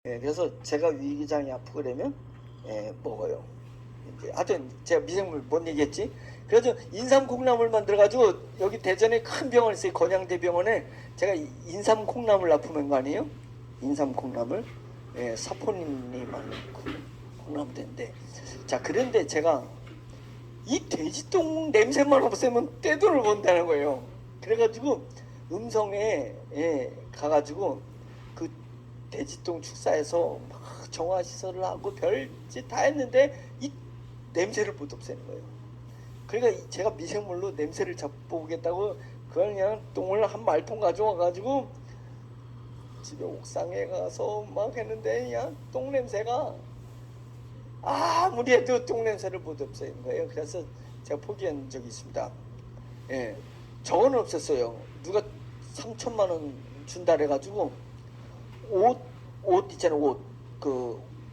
그래서 제가 위기장이 아프고 그러면 먹어요. 이제 하여튼 제가 미생물 뭔 얘기했지? 그래서 인삼 콩나물 만들어가지고 여기 대전에 큰 병원 있어요. 건양대병원에 제가 인삼 콩나물 납품한 거 아니에요? 인삼 콩나물. 사포닌이 많은 콩나물인데, 자, 그런데 제가 이 돼지똥 냄새만 없애면 떼돈을 번다는 거예요. 그래가지고 음성에 가가지고 그 돼지똥 축사해서 막 정화 시설을 하고 별짓 다 했는데 이 냄새를 못 없애는 거예요. 그러니까 제가 미생물로 냄새를 잡아보겠다고 그걸 그냥 똥을 한 말통 가져와가지고 집에 옥상에 가서 막 했는데 그냥 똥 냄새가 아무리 해도 똥 냄새를 못 없애는 거예요. 그래서 제가 포기한 적이 있습니다. 저거는 없었어요. 누가 3천만 원 준다 그래가지고 옷 있잖아요.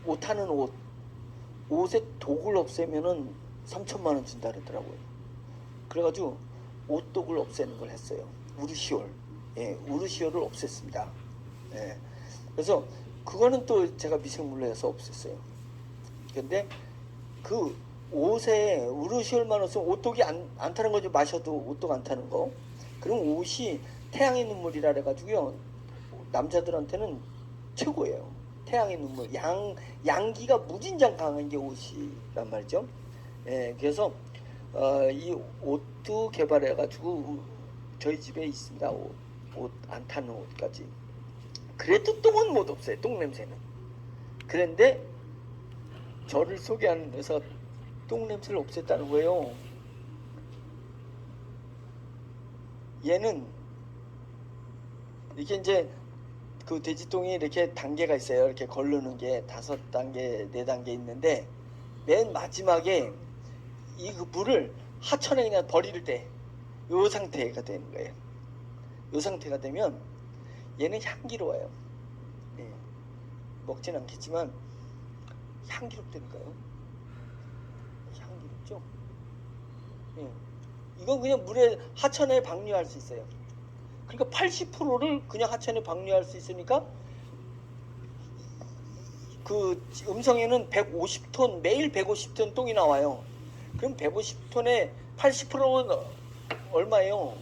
옷 하는 옷에 독을 없애면은 3천만 원 준다 그러더라고요. 그래가지고 옷독을 없애는 걸 했어요. 우르시올. 우르시올을 없앴습니다. 그래서 그거는 또 제가 미생물로 해서 없앴어요. 근데 그 옷에 우르시올만 없으면 옷독이 안 타는 거죠. 마셔도 옷독 안 타는 거. 그럼 옷이 태양의 눈물이라 그래가지고요. 남자들한테는 최고예요. 태양의 눈물. 양기가 무진장 강한 게 옷이란 말이죠. 그래서 이 옷도 개발해가지고 저희 집에 있습니다. 옷 안 타는 옷까지. 그래도 똥은 못 없어요. 똥 냄새는. 그런데 저를 소개하는 데서 똥 냄새를 없앴다는 거예요. 얘는 이렇게 이제 그 돼지똥이 이렇게 단계가 있어요. 이렇게 걸르는 게 5단계, 4단계 있는데 맨 마지막에 이 물을 하천에 그냥 버릴 때 요 상태가 되는 거예요. 요 상태가 되면 얘는 향기로워요. 먹진 않겠지만 향기롭다니까요. 향기롭죠? 이건 그냥 물에 하천에 방류할 수 있어요. 그러니까 80%를 그냥 하천에 방류할 수 있으니까 그 음성에는 150톤 매일 150톤 똥이 나와요. 그럼 150톤에 80%는 얼마예요?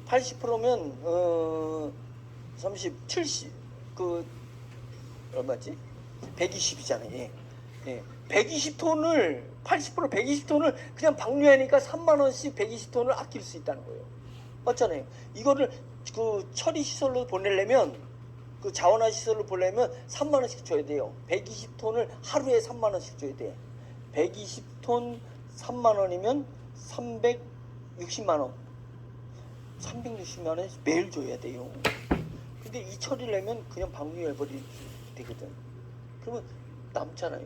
80%면 30, 70, 얼마지? 120이잖아요. 120톤을 80% 120톤을 그냥 방류하니까 3만 원씩 120톤을 아낄 수 있다는 거예요. 맞잖아요. 이거를 그 처리 시설로 보내려면 그 자원화 시설로 보내려면 3만 원씩 줘야 돼요. 120톤을 하루에 3만 원씩 줘야 돼. 120톤 3만 원이면 360만 원. 360만 원 매일 줘야 돼요. 근데 이 처리를 하면 그냥 방류해버리면 되거든. 그러면 남잖아요.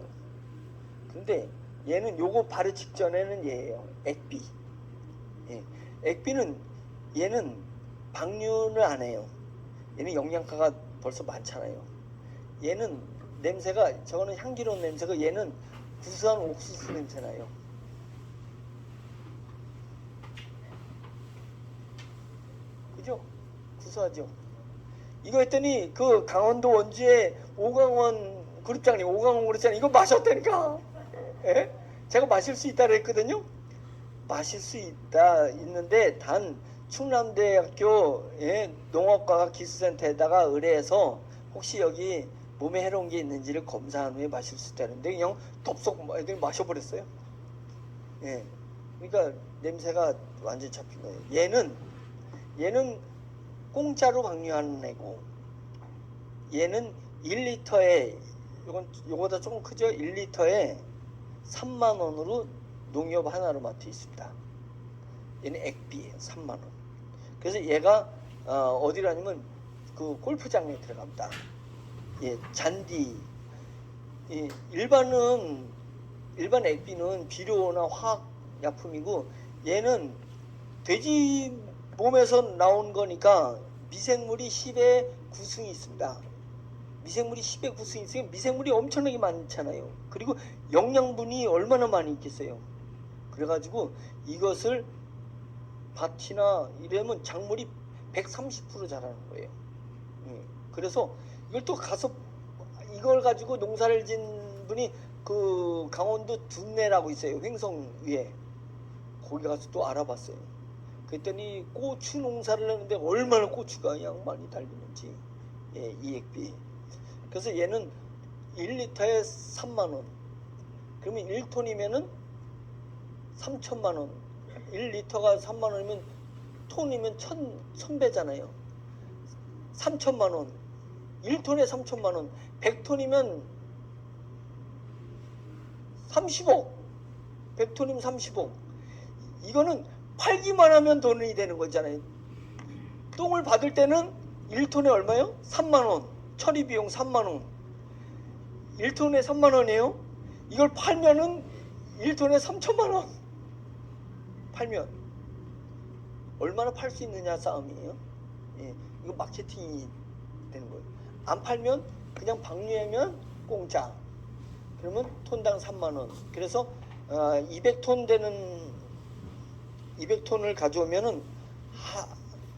근데 얘는 요거 바로 직전에는 얘예요. 액비. 액비는 얘는 방류를 안 해요. 얘는 영양가가 벌써 많잖아요. 얘는 냄새가, 저거는 향기로운 냄새가, 얘는 구수한 옥수수 냄새나요. 그죠? 구수하죠? 이거 했더니 그 강원도 원주에 오강원 그룹장님, 오강원 그룹장님 이거 마셨다니까. 제가 마실 수 있다 그랬거든요. 마실 수 있는데 단 충남대학교 농업과학 기술센터에다가 의뢰해서 혹시 여기 몸에 해로운 게 있는지를 검사한 후에 마실 수 있다는데 그냥 덥석 애들이 마셔버렸어요. 그러니까 냄새가 완전히 잡힌 거예요. 얘는 공짜로 방류하는 애고, 얘는 1리터에 요거보다 조금 크죠? 1리터에 3만 원으로 농협 하나로마트에 있습니다. 얘는 액비예요. 3만 원. 그래서 얘가 어디라냐면 그 골프장에 들어갑니다. 잔디. 일반 액비는 비료나 화학 약품이고, 얘는 돼지 몸에서 나온 거니까 미생물이 10의 9승이 있습니다. 미생물이 10의 9승이 있으면 미생물이 엄청나게 많잖아요. 그리고 영양분이 얼마나 많이 있겠어요. 그래가지고 이것을 밭이나 이러면 작물이 130% 자라는 거예요. 그래서 이걸 또 가서 이걸 가지고 농사를 진 분이 그 강원도 둔내라고 있어요. 횡성 위에. 거기 가서 또 알아봤어요. 그랬더니 고추 농사를 했는데 얼마나 고추가 그냥 많이 달리는지. 예, 이액비. 그래서 얘는 1리터에 3만원. 그러면 1톤이면은 3천만원. 1리터가 3만원이면 톤이면 1000배잖아요. 3천만원. 1톤에 3천만원. 100톤이면 30억. 100톤이면 30억. 이거는 팔기만 하면 돈이 되는 거잖아요. 똥을 받을 때는 1톤에 얼마요? 3만원. 처리 비용 3만원. 1톤에 3만원이에요. 이걸 팔면은 1톤에 3천만원. 팔면 얼마나 팔 수 있느냐 싸움이에요. 예, 이거 마케팅이 되는 거예요. 안 팔면 그냥 방류하면 공짜. 그러면 톤당 3만원. 그래서 200톤 되는 200톤을 가져오면은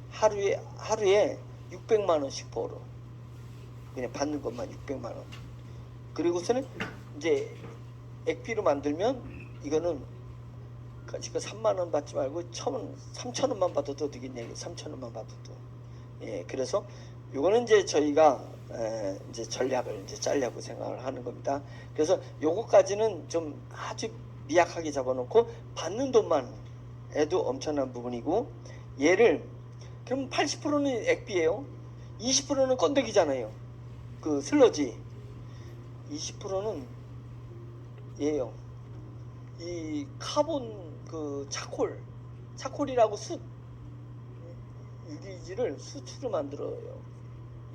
하루에 600만원씩 벌어. 그냥 받는 것만 600만원. 그리고서는 이제 액비로 만들면 이거는 지금 3만원 받지 말고 3천원만 받아도 되겠네. 3천원만 받아도. 예, 그래서 요거는 이제 저희가 이제 전략을 이제 짜려고 생각을 하는 겁니다. 그래서 요거까지는 좀 아주 미약하게 잡아놓고 받는 돈만 해도 엄청난 부분이고, 얘를 그럼 80%는 액비예요. 20%는 건더기잖아요. 그 슬러지. 20%는 얘예요. 이 카본 그 차콜이라고 유기질을 수치로 만들어요.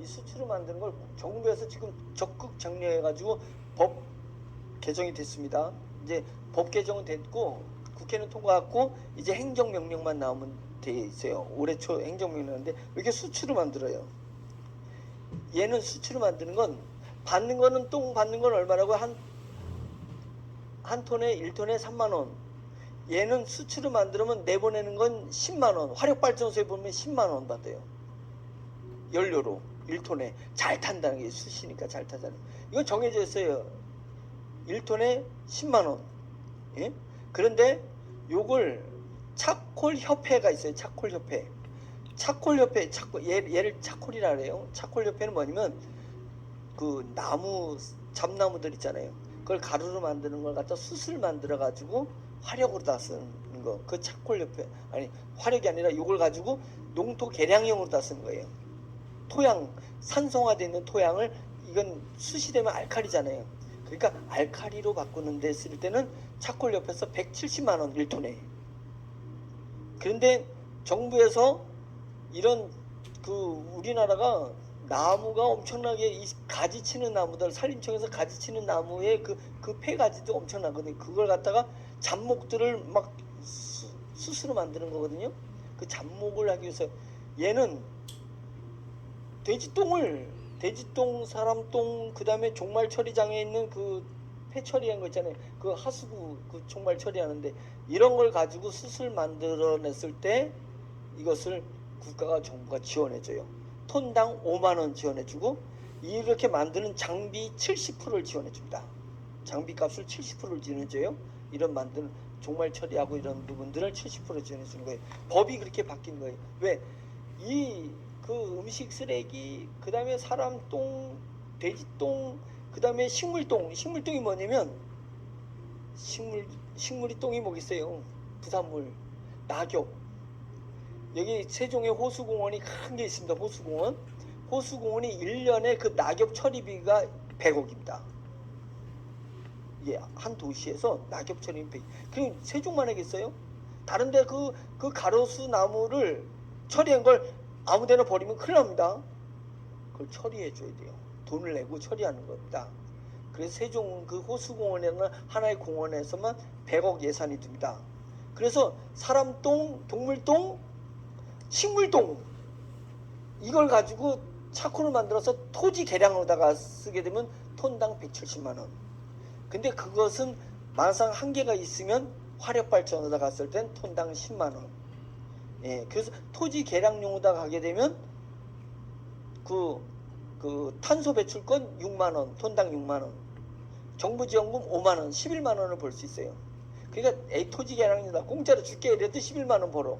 이 수치로 만드는 걸 정부에서 지금 적극 장려해가지고 법 개정이 됐습니다. 이제 법 개정은 됐고 국회는 통과했고 이제 행정명령만 나오면 돼 있어요. 올해 초 행정명령인데 이렇게 수치로 만들어요. 얘는 수치로 만드는 건 받는 거는 똥 받는 건 얼마라고 한 톤에 1톤에 3만원. 얘는 수치로 만들면 내보내는 건 10만원. 화력발전소에 보면 10만원 받아요. 연료로 1톤에. 잘 탄다는 게 수시니까 잘 타잖아요. 이건 정해져 있어요. 1톤에 10만원. 예? 그런데 요걸 차콜협회가 있어요. 차콜협회. 얘를 차콜이라 그래요. 차콜협회는 뭐냐면 그 잡나무들 있잖아요. 그걸 가루로 만드는 걸 갖다 숯을 만들어 가지고 화력으로 다 쓰는 거. 그 차콜협회. 아니, 화력이 아니라 이걸 가지고 농토 개량용으로 다 쓰는 거예요. 토양, 산성화되어 있는 토양을, 이건 숯이 되면 알칼리잖아요. 그러니까 알칼리로 바꾸는 데 쓸 때는 차콜협회에서 170만원 1톤에. 그런데 정부에서 이런 우리나라가 나무가 엄청나게 이 가지 치는 나무들, 산림청에서 가지 치는 나무의 그 폐가지도 엄청나거든요. 그걸 갖다가 잡목들을 막 숯으로 만드는 거거든요. 그 잡목을 하기 위해서 얘는 돼지똥, 사람똥, 그 다음에 종말 처리장에 있는 그 폐 처리한 거 있잖아요. 그 하수구 그 종말 처리하는데 이런 걸 가지고 숯을 만들어냈을 때 이것을 국가가 정부가 지원해줘요. 톤당 5만원 지원해주고 이렇게 만드는 장비 70%를 지원해줍니다. 장비값을 70%를 지원해줘요. 이런 만드는 종말 처리하고 이런 부분들을 70% 지원해주는 거예요. 법이 그렇게 바뀐 거예요. 왜? 그 음식 쓰레기, 그 다음에 사람 똥, 돼지 똥, 그 다음에 식물똥이 뭐냐면 식물이 똥이 뭐겠어요? 부산물, 낙엽. 여기 세종에 호수공원이 큰 게 있습니다. 호수공원이 1년에 그 낙엽 처리비가 100억입니다. 이게 한 도시에서 낙엽 처리비 100억. 그럼 세종만 하겠어요? 다른데 그 가로수 나무를 처리한 걸 아무데나 버리면 큰일 납니다. 그걸 처리해 줘야 돼요. 돈을 내고 처리하는 겁니다. 그래서 세종 그 호수공원에는 하나의 공원에서만 100억 예산이 듭니다. 그래서 사람똥, 동물똥, 식물똥, 이걸 가지고 차콜을 만들어서 토지 개량으로다가 쓰게 되면 톤당 170만원. 근데 그것은 마상 한계가 있으면 화력발전으로다가 갔을 땐 톤당 10만원. 예, 그래서 토지 개량용으로다가 가게 되면 그 탄소 배출권 6만 원, 톤당 6만 원, 정부 지원금 5만 원, 11만 원을 벌 수 있어요. 그러니까 에이 토지 개량이다 공짜로 줄게 이래도 11만 원 벌어.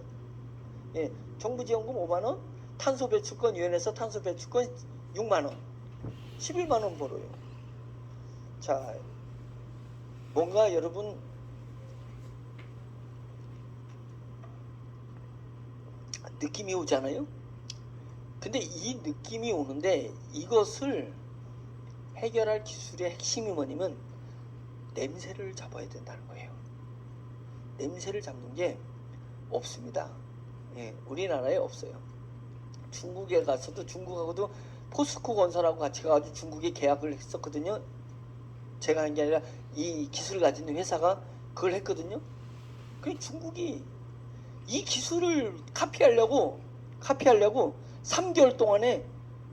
예, 정부 지원금 5만 원, 탄소 배출권 유엔에서 탄소 배출권 6만 원, 11만 원 벌어요. 자, 뭔가 여러분 느낌이 오잖아요. 근데 이 느낌이 오는데 이것을 해결할 기술의 핵심이 뭐냐면 냄새를 잡아야 된다는 거예요. 냄새를 잡는 게 없습니다. 예, 우리나라에 없어요. 중국에 가서도 중국하고도 포스코 건설하고 같이 가가지고 중국에 계약을 했었거든요. 제가 한 게 아니라 이 기술을 가진 회사가 그걸 했거든요. 그 중국이 이 기술을 카피하려고 3개월 동안에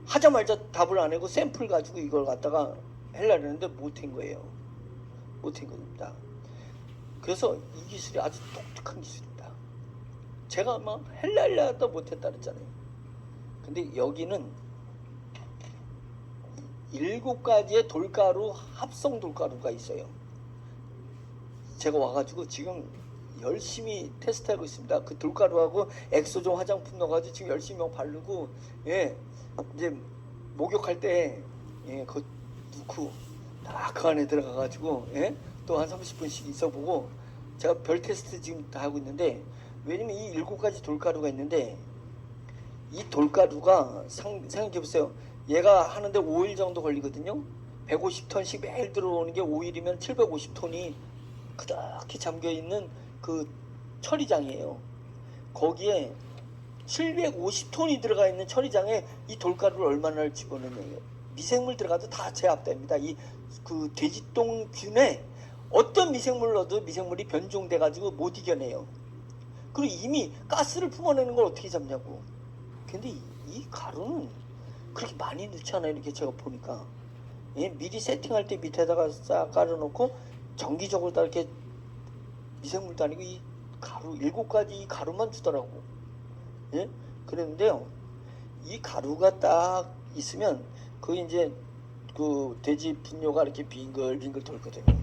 하자마자 답을 안 하고 샘플 가지고 이걸 갖다가 하려고 했는데 못한 거예요. 못한 겁니다. 그래서 이 기술이 아주 독특한 기술입니다. 제가 막 헬라도 못했다 그랬잖아요. 근데 여기는 7가지의 돌가루 합성 돌가루가 있어요. 제가 와가지고 지금 열심히 테스트하고 있습니다. 그 돌가루하고 엑소종 화장품 넣어가지고 지금 열심히 막 바르고, 예, 이제 목욕할 때, 예, 그거 넣고 딱 그 안에 들어가가지고, 예, 또 한 30분씩 있어보고, 제가 별 테스트 지금 다 하고 있는데, 왜냐면 이 7가지 돌가루가 있는데, 이 돌가루가 생각해보세요. 얘가 하는데 5일 정도 걸리거든요. 150톤씩 매일 들어오는 게 5일이면 750톤이 그렇게 잠겨있는 그 처리장이에요. 거기에 750톤이 들어가 있는 처리장에 이 돌가루를 얼마나 집어넣느냐요. 미생물 들어가도 다 제압됩니다. 이 그 돼지똥균에 어떤 미생물을 넣어도 미생물이 변종돼 가지고 못 이겨내요. 그리고 이미 가스를 품어내는 걸 어떻게 잡냐고. 근데 이 가루는 그렇게 많이 넣지 않아요. 이렇게 제가 보니까, 예, 미리 세팅할 때 밑에다가 싹 깔아놓고 정기적으로 다 이렇게 미생물도 아니고 이 가루 7가지 이 가루만 주더라고. 예? 그랬는데요, 이 가루가 딱 있으면 그 이제 그 돼지 분뇨가 이렇게 빙글빙글 돌거든요.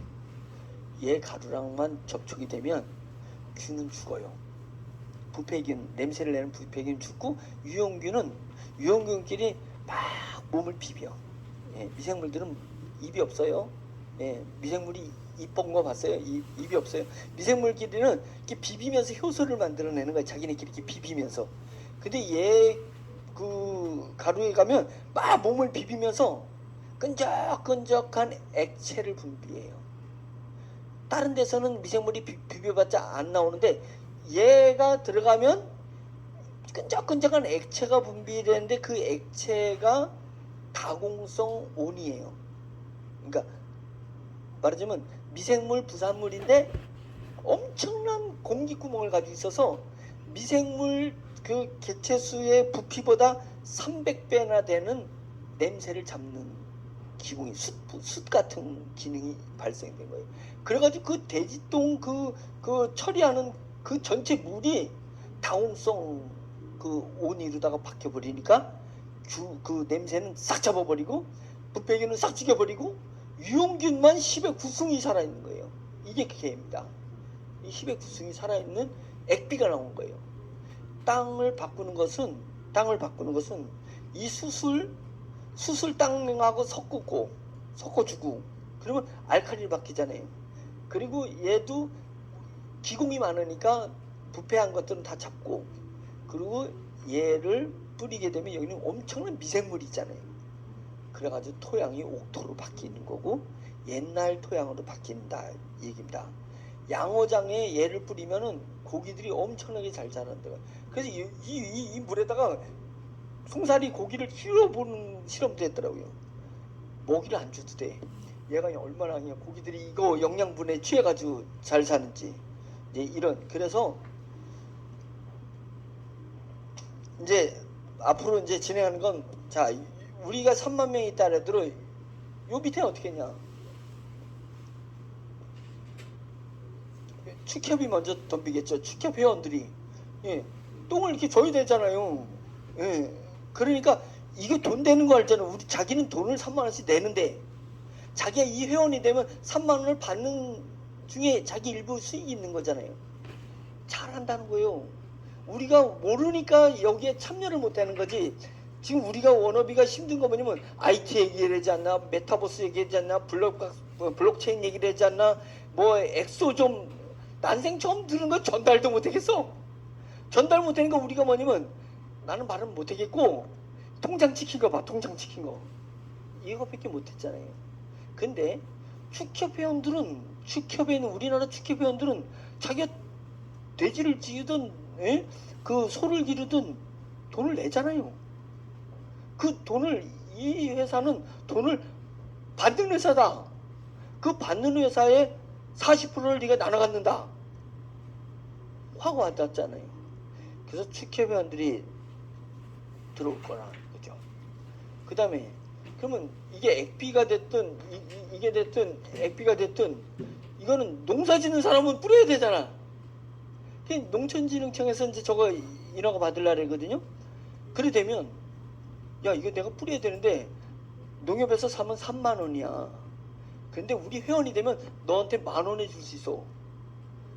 얘 가루랑만 접촉이 되면 균은 죽어요. 부패균, 냄새를 내는 부패균 죽고, 유용균끼리 막 몸을 비벼. 예, 미생물들은 입이 없어요. 예, 미생물이 이쁜 거 봤어요? 입이 없어요. 미생물끼리는 이렇게 비비면서 효소를 만들어내는 거예요. 자기네끼리 이렇게 비비면서. 근데 얘 그 가루에 가면 막 몸을 비비면서 끈적끈적한 액체를 분비해요. 다른 데서는 미생물이 비벼봤자 안 나오는데 얘가 들어가면 끈적끈적한 액체가 분비되는데 그 액체가 가공성 온이에요. 그러니까 말하자면 미생물 부산물인데 엄청난 공기구멍을 가지고 있어서 미생물 그 개체수의 부피보다 300배나 되는 냄새를 잡는 기공이 숯 같은 기능이 발생된 거예요. 그래가지고 그 돼지똥 그 처리하는 그 전체 물이 다홍성 그 온이로다가 바뀌어버리니까 그 냄새는 싹 잡아버리고 부패균은 싹 죽여버리고 유용균만 10의 9승이 살아있는 거예요. 이게 개입니다. 이 10의 9승이 살아있는 액비가 나온 거예요. 땅을 바꾸는 것은 이 수술 땅하고 섞어주고 그러면 알칼리를 바뀌잖아요. 그리고 얘도 기공이 많으니까 부패한 것들은 다 잡고, 그리고 얘를 뿌리게 되면 여기는 엄청난 미생물이 있잖아요. 그래가지고 토양이 옥토로 바뀌는 거고 옛날 토양으로 바뀐다 얘기입니다. 양어장에 얘를 뿌리면은 고기들이 엄청나게 잘 자란다. 그래서 이 물에다가 송사리 고기를 키워보는 실험도 했더라고요. 먹이를 안 줘도 돼. 얘가 얼마나 그냥 고기들이 이거 영양분에 취해가지고 잘 사는지. 이제 이런, 그래서 이제 앞으로 이제 진행하는 건, 자, 우리가 3만 명이 있다 하더라도 요 밑에는 어떻게 했냐. 축협이 먼저 덤비겠죠. 축협 회원들이, 예, 똥을 이렇게 줘야 되잖아요. 예, 그러니까 이게 돈 되는 거 알잖아. 우리 자기는 돈을 3만 원씩 내는데 자기가 이 회원이 되면 3만 원을 받는 중에 자기 일부 수익이 있는 거잖아요. 잘한다는 거예요. 우리가 모르니까 여기에 참여를 못하는 거지. 지금 우리가 워너비가 힘든 거 뭐냐면 IT 얘기를 하지 않나, 메타버스 얘기하지 않나, 블록체인 얘기를 하지 않나, 뭐 엑소 좀 난생 처음 들은 거 전달도 못하겠어. 전달 못하는 거 우리가 뭐냐면 나는 말은 못하겠고 통장 찍힌 거 봐. 통장 찍힌 거 이거밖에 못했잖아요. 근데 축협 회원들은, 축협에 있는 우리나라 축협 회원들은 자기가 돼지를 지으든 그 소를 기르든 돈을 내잖아요. 그 돈을, 이 회사는 돈을 받는 회사다. 그 받는 회사의 40%를 네가 나눠 갖는다. 화가 왔잖아요. 그래서 축협 회원들이 들어올 거라. 그죠? 그 다음에 그러면 이게 액비가 됐든 이게 됐든 액비가 됐든 이거는 농사 짓는 사람은 뿌려야 되잖아. 농촌진흥청에서 이제 저거 인허가 받으려고 그러거든요. 그래 되면 야 이거 내가 뿌려야 되는데 농협에서 사면 3만 원이야. 근데 우리 회원이 되면 너한테 10,000원에 줄 수 있어.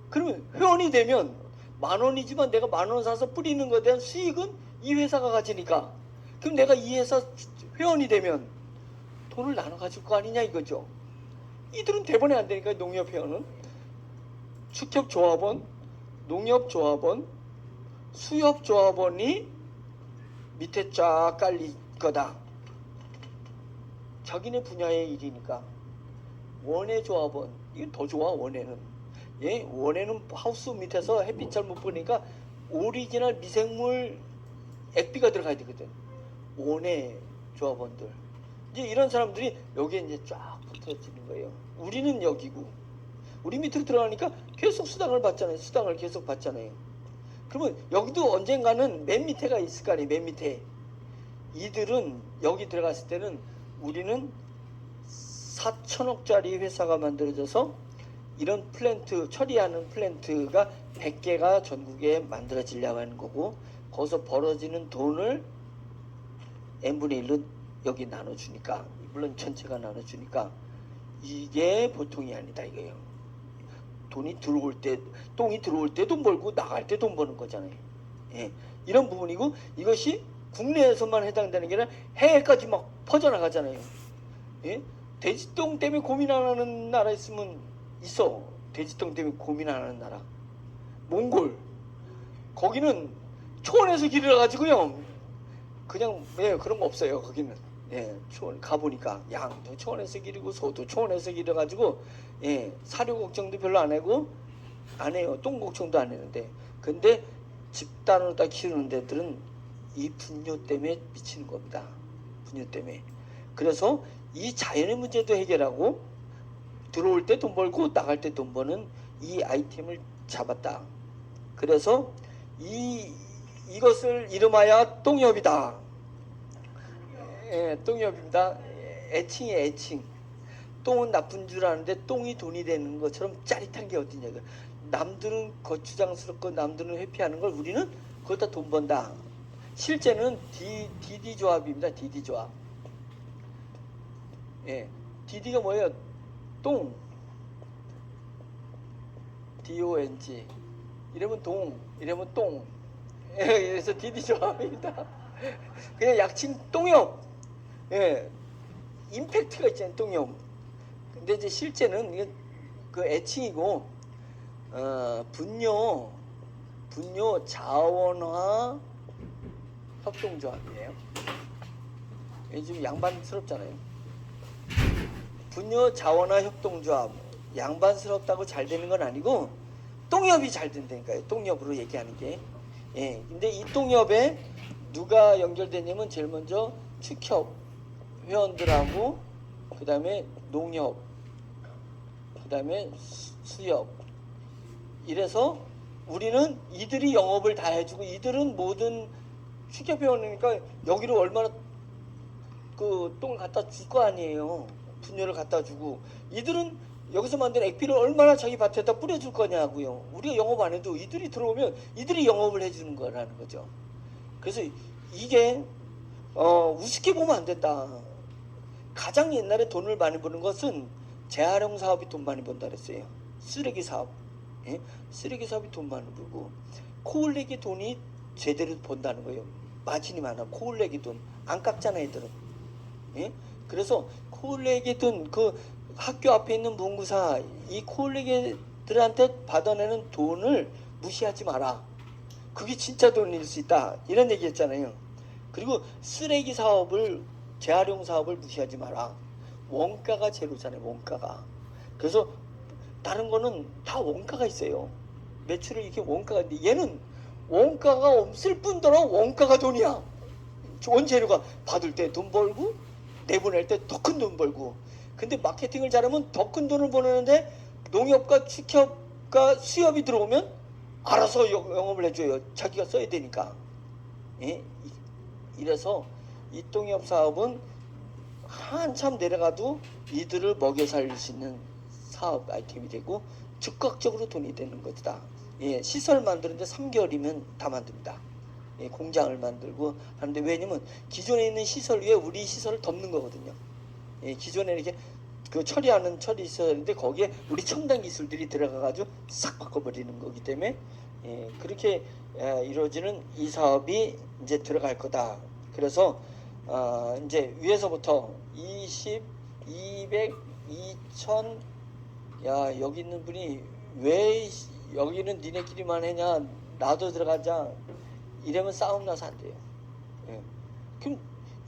그러면 회원이 되면 10,000원이지만 내가 10,000원 사서 뿌리는 것에 대한 수익은 이 회사가 가지니까 그럼 내가 이 회사 회원이 되면 돈을 나눠 가질 거 아니냐 이거죠. 이들은 대본에 안 되니까 농협 회원은 축협조합원, 농협조합원, 수협조합원이 밑에 쫙 깔릴 거다. 자기네 분야의 일이니까. 원예조합원, 이건 더 좋아. 원예는 원예는 하우스 밑에서 햇빛 잘 못 보니까 오리지널 미생물 액비가 들어가야 되거든. 원예조합원들 이제 이런 사람들이 여기에 이제 쫙 붙어지는 거예요. 우리는 여기고 우리 밑으로 들어가니까 계속 수당을 받잖아요. 수당을 계속 받잖아요. 그러면 여기도 언젠가는 맨 밑에가 있을 거 아니에요. 맨 밑에. 이들은 여기 들어갔을 때는 우리는 4천억짜리 회사가 만들어져서 이런 플랜트, 처리하는 플랜트가 100개가 전국에 만들어지려고 하는 거고 거기서 벌어지는 돈을 n분의 1로 여기 나눠주니까, 물론 전체가 나눠주니까 이게 보통이 아니다 이거예요. 돈이 들어올 때, 똥이 들어올 때 돈 벌고 나갈 때 돈 버는 거잖아요. 예, 이런 부분이고 이것이 국내에서만 해당되는 게 아니라 해외까지 막 퍼져나가잖아요. 예? 돼지똥 때문에 고민 안 하는 나라 있으면 있어. 돼지똥 때문에 고민 안 하는 나라. 몽골. 거기는 초원에서 기르가지고요. 그냥 그런 거 없어요. 거기는. 초원 가보니까 양도 초원에서 기르고 소도 초원에서 기르가지고 사료 걱정도 별로 안 하고 안 해요. 똥 걱정도 안 했는데. 근데 집단으로 다 키우는 데들은 이 분뇨 때문에 미치는 겁니다. 분뇨 때문에. 그래서 이 자연의 문제도 해결하고 들어올 때 돈 벌고 나갈 때 돈 버는 이 아이템을 잡았다. 그래서 이것을 이름하여 똥협이다. 똥협입니다. 애칭이에요. 애칭. 똥은 나쁜 줄 아는데 똥이 돈이 되는 것처럼 짜릿한 게 어디냐. 남들은 거추장스럽고 남들은 회피하는 걸 우리는 그걸 다 돈 번다. 실제는 DD 조합입니다. DD 조합. DD가 뭐예요? 똥. DONG. 이러면 동, 이러면 똥. 그래서 DD 조합입니다. 그냥 약칭 똥협. 임팩트가 있잖아요. 똥협. 근데 이제 실제는 그 애칭이고 분뇨 자원화 협동조합이에요. 좀 양반스럽잖아요. 분뇨 자원화 협동조합. 양반스럽다고 잘 되는 건 아니고 똥협이 잘 된다니까요. 똥협으로 얘기하는 게. 근데 이 똥협에 누가 연결되냐면 제일 먼저 축협 회원들하고 그 다음에 농협 그 다음에 수협. 이래서 우리는 이들이 영업을 다 해주고 이들은 모든 축협 회원이니까 여기로 얼마나 그 똥을 갖다 줄 거 아니에요. 분뇨를 갖다 주고 이들은 여기서 만든 액비를 얼마나 자기 밭에다 뿌려줄 거냐고요. 우리가 영업 안 해도 이들이 들어오면 이들이 영업을 해주는 거라는 거죠. 그래서 이게 우습게 보면 안 된다. 가장 옛날에 돈을 많이 버는 것은 재활용 사업이 돈 많이 번다 그랬어요. 쓰레기 사업. 예? 쓰레기 사업이 돈 많이 벌고 코올레기 돈이 제대로 번다는 거예요. 마진이 많아. 코올레기 돈 안 깎잖아 애들은. 예? 그래서 코올레기 돈 그 학교 앞에 있는 문구사 이 코올레기들한테 받아내는 돈을 무시하지 마라. 그게 진짜 돈일 수 있다. 이런 얘기 했잖아요. 그리고 쓰레기 사업을 재활용 사업을 무시하지 마라. 원가가 제로잖아요. 원가가. 그래서 다른 거는 다 원가가 있어요. 매출을 이렇게 원가가 있는데 얘는 원가가 없을 뿐더러 원가가 돈이야. 원재료가 받을 때 돈 벌고 내보낼 때 더 큰 돈 벌고. 근데 마케팅을 잘하면 더 큰 돈을 버는데 농협과 축협과 수협이 들어오면 알아서 영업을 해줘요. 자기가 써야 되니까. 예? 이래서 이 동협 사업은 한참 내려가도 이들을 먹여 살릴 수 있는 사업 아이템이 되고 즉각적으로 돈이 되는 것이다. 예, 시설 만드는데 3개월이면 다 만듭니다. 예, 공장을 만들고 하는데 왜냐면 기존에 있는 시설 위에 우리 시설을 덮는 거거든요. 예, 기존에 이렇게 그 처리하는 처리 시설인데 거기에 우리 첨단 기술들이 들어가가지고 싹 바꿔버리는 거기 때문에 예, 그렇게 이루어지는 이 사업이 이제 들어갈 거다. 그래서 이제 위에서부터 20, 200, 2000 야 여기 있는 분이 왜 여기는 니네끼리만 해냐 나도 들어가자 이러면 싸움 나서 안 돼요. 예. 그럼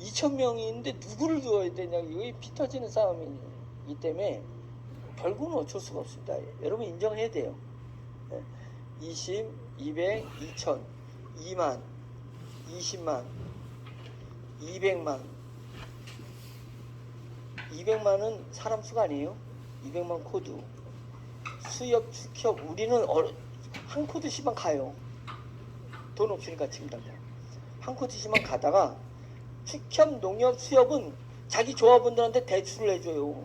2000명이 있는데 누구를 두어야 되냐 이거 피 터지는 싸움이기 때문에 결국은 어쩔 수가 없습니다. 여러분 인정해야 돼요. 예. 20, 200, 2000, 2만, 20만, 200만 200만은 사람 수가 아니에요. 200만 코드 수협 축협 우리는 한 코드씩만 가요. 돈 없으니까 지금 당장 한 코드씩만 가다가 축협 농협 수협은 자기 조합원들한테 대출을 해줘요.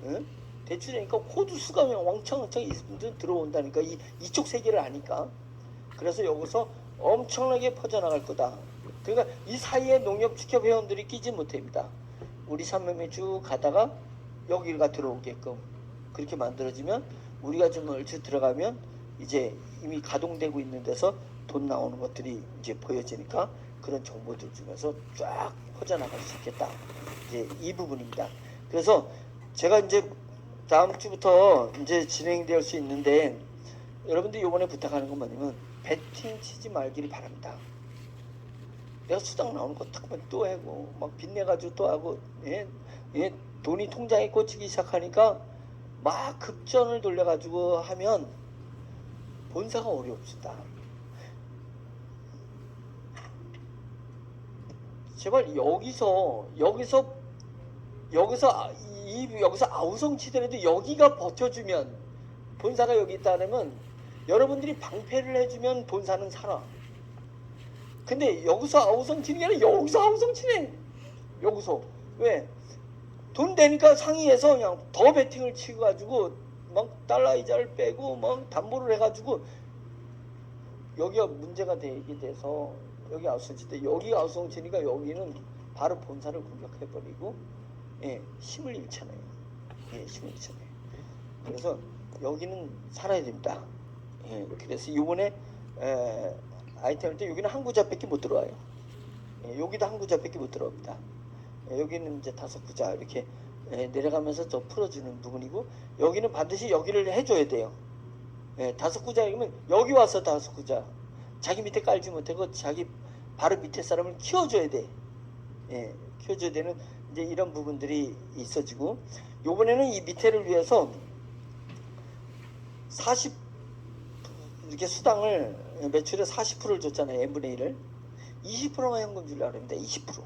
응? 대출이니까 코드 수가 그냥 왕창왕창 들어온다니까 이쪽 세계를 아니까. 그래서 여기서 엄청나게 퍼져나갈 거다. 그러니까 이 사이에 농협 축협 회원들이 끼지 못합니다. 우리 산맥에 쭉 가다가 여기가 들어오게끔 그렇게 만들어지면 우리가 좀 얼추 들어가면 이제 이미 가동되고 있는 데서 돈 나오는 것들이 이제 보여지니까 그런 정보들 중에서 쫙 퍼져나갈 수 있겠다. 이제 이 부분입니다. 그래서 제가 이제 다음 주부터 이제 진행될 수 있는데 여러분들 이번에 부탁하는 건 뭐냐면 배팅 치지 말기를 바랍니다. 내가 수당 나오는 거 또 하고 막 빚내가지고 또 하고 예? 돈이 통장에 꽂히기 시작하니까 막 급전을 돌려가지고 하면 본사가 어렵습니다. 제발 여기서 아우성치더라도 여기가 버텨주면 본사가 여기 있다면 여러분들이 방패를 해주면 본사는 살아. 근데 여기서 아우성치는 게 아니라 여기서 아우성치네. 여기서 왜? 돈 되니까 상위에서 그냥 더 베팅을 치고가지고 막 달러 이자를 빼고 막 담보를 해가지고 여기가 문제가 되게 돼서 여기 아우성치인데 여기 아우성치니까 여기는 바로 본사를 공격해버리고 예, 힘을 잃잖아요. 예, 힘을 잃잖아요. 그래서 여기는 살아야 됩니다. 예, 그래서 이번에 아이템일 때 여기는 한 구자밖에 못 들어와요. 예, 여기도 한 구자밖에 못 들어옵니다. 예, 여기는 이제 5구자 이렇게 내려가면서 저 풀어주는 부분이고 여기는 반드시 여기를 해줘야 돼요. 예, 5구자이면 여기 와서 5구자 자기 밑에 깔지 못하고 자기 바로 밑에 사람을 키워줘야 돼. 예, 키워줘야 되는 이제 이런 부분들이 있어지고 요번에는 이 밑에를 위해서 40 이렇게 수당을 매출의 40%를 줬잖아요. n분의 1을 20%만 현금 주려고 합니다. 20%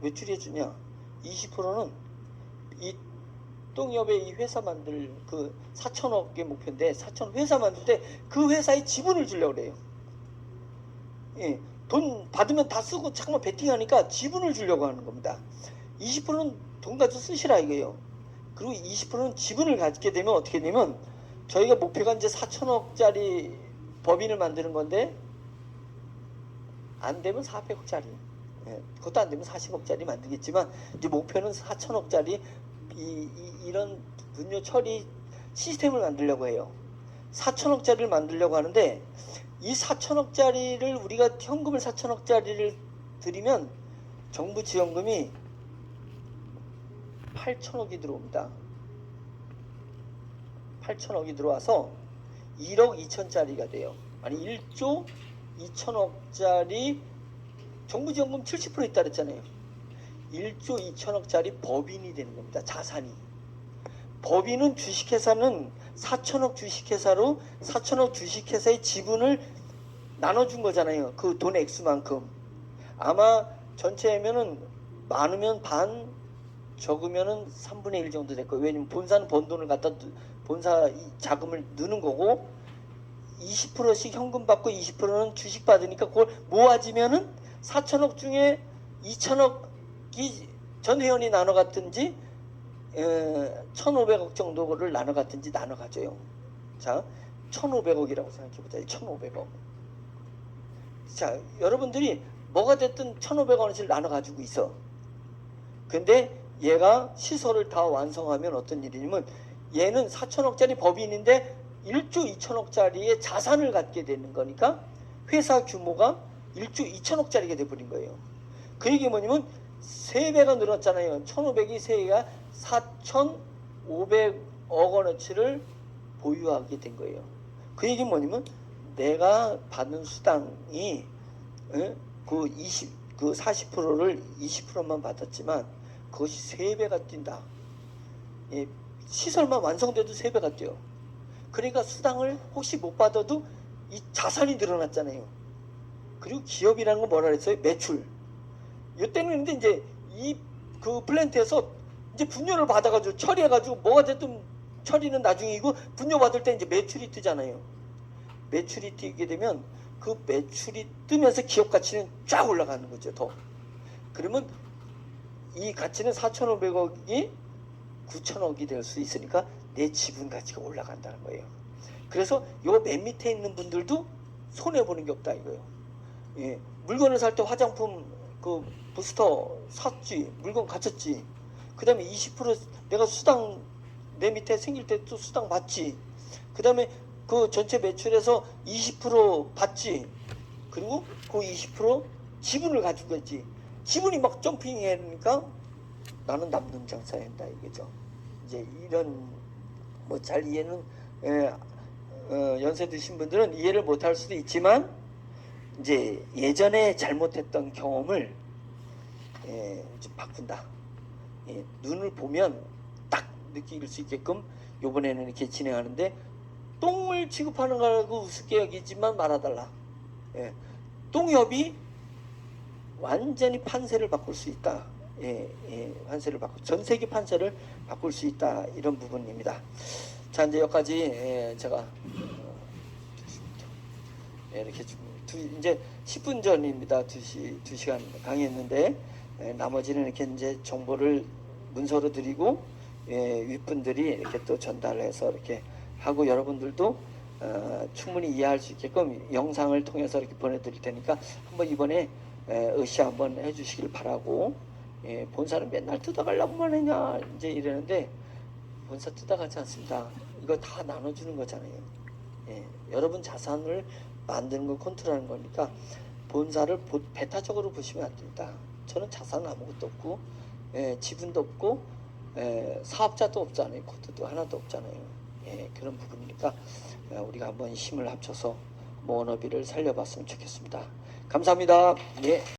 매출이 해주냐 20%는 이 동협의 이 회사 만들 그 4천억의 목표인데 4천억 회사 만들 때 그 회사의 지분을 주려고 그래요. 예, 돈 받으면 다 쓰고 잠깐만 베팅하니까 지분을 주려고 하는 겁니다. 20%는 돈 가지고 쓰시라 이거예요. 그리고 20%는 지분을 갖게 되면 어떻게 되면 저희가 목표가 이제 4천억짜리 법인을 만드는 건데 안 되면 400억짜리 예, 그것도 안 되면 40억짜리 만들겠지만 이제 목표는 4천억짜리 이런 분뇨 처리 시스템을 만들려고 해요. 4천억짜리를 만들려고 하는데 이 4천억짜리를 우리가 현금을 4천억짜리를 드리면 정부 지원금이 8천억이 들어옵니다. 8천억이 들어와서 1억 2천짜리가 돼요. 아니 1조 2천억짜리 정부 지원금 70% 있다 그랬잖아요. 1조 2천억짜리 법인이 되는 겁니다. 자산이. 법인은 주식회사는 4천억 주식회사로 4천억 주식회사의 지분을 나눠준 거잖아요. 그 돈 액수만큼. 아마 전체면은 많으면 반, 적으면은 3분의 1 정도 될 거예요. 왜냐면 본사는 번 돈을 갖다 본사 자금을 넣는 거고 20%씩 현금 받고 20%는 주식 받으니까 그걸 모아지면은 4천억 중에 2천억이 전 회원이 나눠 갔든지 1,500억 정도를 나눠 갔든지 나눠 가져요. 자, 1,500억이라고 생각해 보자. 1,500억. 자, 여러분들이 뭐가 됐든 1,500원씩 나눠 가지고 있어. 근데 얘가 시설을 다 완성하면 어떤 일이냐면 얘는 4천억짜리 법인인데 1조 2천억짜리의 자산을 갖게 되는 거니까 회사 규모가 1조 2천억짜리가 돼버린 거예요. 그 얘기 뭐냐면 3배가 늘었잖아요. 1,500이 3배가 4,500억 원어치를 보유하게 된 거예요. 그 얘기는 뭐냐면 내가 받는 수당이 그 40%를 20%만 받았지만 그것이 3배가 뛴다. 예, 시설만 완성돼도 3배가 뛰어. 그러니까 수당을 혹시 못 받아도 이 자산이 늘어났잖아요. 그리고 기업이라는 건 뭐라 그랬어요? 매출. 이때는 근데 이제 이 그 플랜트에서 이제 분뇨를 받아가지고 처리해가지고 뭐가 됐든 처리는 나중이고 분뇨 받을 때 이제 매출이 뜨잖아요. 매출이 뛰게 되면 그 매출이 뜨면서 기업 가치는 쫙 올라가는 거죠. 더. 그러면 이 가치는 4,500억이 9천억이 될 수 있으니까 내 지분 가치가 올라간다는 거예요. 그래서 요 맨 밑에 있는 분들도 손해 보는 게 없다 이거예요. 예, 물건을 살 때 화장품 그 부스터 샀지, 물건 갖췄지. 그 다음에 20% 내가 수당 내 밑에 생길 때 또 수당 받지. 그 다음에 그 전체 매출에서 20% 받지. 그리고 그 20% 지분을 가지고 있지. 지분이 막 점핑하니까 나는 남는 장사야 한다 이거죠. 이제 이런 뭐 잘 이해는 연세 드신 분들은 이해를 못할 수도 있지만 이제 예전에 잘못했던 경험을 이제 바꾼다. 눈을 보면 딱 느낄 수 있게끔 요번에는 이렇게 진행하는데 똥을 취급하는 거라고 우습게 여기지만 말아달라. 똥협이 완전히 판세를 바꿀 수 있다. 판세를 전 세계 판세를 바꿀 수 있다. 이런 부분입니다. 자, 이제 여기까지 제가 이렇게 이제 10분 전입니다. 2시간 강의했는데 나머지는 이렇게 이제 정보를 문서로 드리고 윗분들이 이렇게 또 전달해서 이렇게 하고 여러분들도 충분히 이해할 수 있게끔 영상을 통해서 이렇게 보내드릴 테니까 한번 이번에 으쌰 한번 해주시길 바라고. 본사는 맨날 뜯어가려고만 했냐 이제 이러는데 본사 뜯어가지 않습니다. 이거 다 나눠주는 거잖아요. 여러분 자산을 만드는 거 컨트롤하는 거니까 본사를 배타적으로 보시면 안 됩니다. 저는 자산은 아무것도 없고 지분도 없고 사업자도 없잖아요. 코드도 하나도 없잖아요. 그런 부분이니까 우리가 한번 힘을 합쳐서 모너비를 살려봤으면 좋겠습니다. 감사합니다. 예.